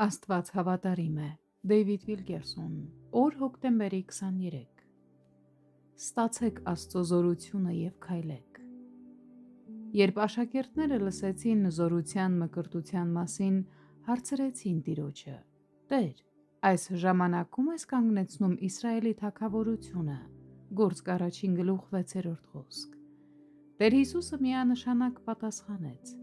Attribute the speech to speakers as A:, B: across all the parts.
A: Աստված հավատարիմ է։ Դեյվիդ Վիլկերսոն, օր հոկտեմբերի 23։ Ստացեք Աստծո զորությունը և քայլեք։ Երբ աշակերտները լսեցին զորության մկրտության մասին, հարցրեցին Տիրոջը. Տեր, այս ժամանակում ես կանգնեցնում Իսրայելի թագավորությունը։ Գործք 1:6 խոսք։ Տեր Հիսուսը միանշանակ պատասխանեց.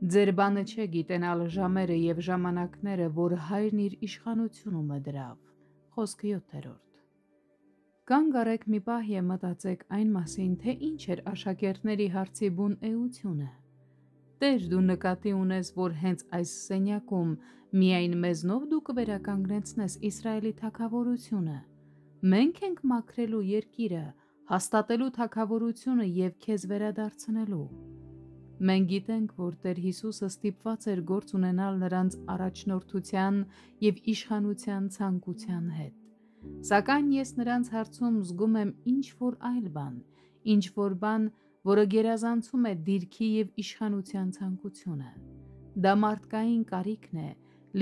A: Ձեր բանը չէ գիտենալ ժամերը և ժամանակները, որ Հայրն իր իշխանությունում է դրավ։ Խոսք 7։ Կանգ առեք մի պահ և մտածեք այն մասին, թե ինչ էր աշակերտների հարցի բուն էությունը։ Տեր, դու նկատի ունես, որ հենց այս սենյակում միայն մեզնով դու կվերականգնեցնես Իսրայելի թագավորությունը։ Մենք ենք մաքրելու երկիրը, հաստատելու թագավորությունը և քեզ վերադարձնելու։ Մենք գիտենք, որ Տեր Հիսուսը ստիպված էր գործ ունենալ նրանց առաջնորդության և իշխանության ցանկության հետ։ Սակայն ես նրանց հարցում զգում եմ ինչ-որ այլ բան, ինչ-որ բան, որը գերազանցում է դիրքի և իշխանության ցանկությունը։ Դա մարդկային կարիքն է,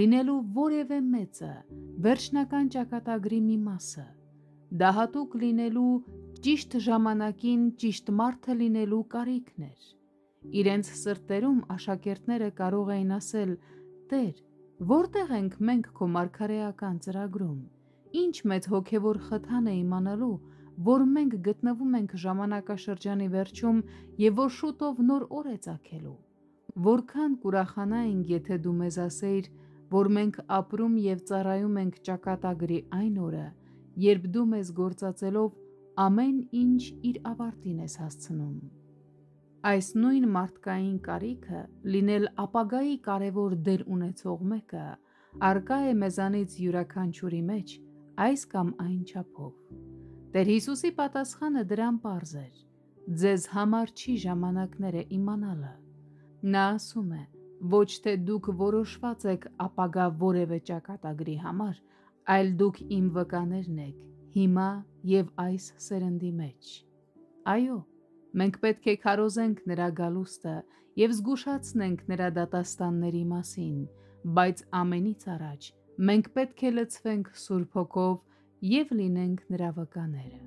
A: լինելու որևէ մեծը, վերջնական ճակատագրի մի մասը։ Դա հատուկ լինելու, ճիշտ ժամանակին ճիշտ մարդը լինելու կարիքն էր։ Իրենց սրտերում աշակերտները կարող էին ասել. Տեր, որտեղ ենք մենք քո մարգարեական ծրագրում։ Ինչ մեծ հոգևոր խթան է իմանալու, որ մենք գտնվում ենք ժամանակաշրջանի վերջում և որ շուտով նոր օր է ծագելու։ Որքան կուրախանայինք, եթե դու մեզ ասեիր, որ մենք ապրում և ծառայում ենք ճակատագրի այն օրը, երբ դու մեզ գործածելով ամեն ինչ իր ավարտին ես հասցնում։ Այս նույն մարդկային կարիքը լինել ապագայի կարևոր դեր ունեցող մեկը առկա է մեզանից յուրաքանչյուրի մեջ այս կամ այն չափով։ Տեր Հիսուսի պատասխանը դրան պարզ էր. ձեզ համար չի ժամանակները իմանալը։ Նա ասում է, ոչ թե դուք որոշված եք ապագա որևէ ճակատագրի համար, այլ դուք իմ վկաներն եք հիմա և այս սերնդի մեջ։ Այո, մենք պետք է քարոզենք նրա գալուստը և զգուշացնենք նրա դատաստանների մասին, բայց ամենից առաջ մենք պետք է լցվենք Սուրբ Հոգով և լինենք նրա վկաները։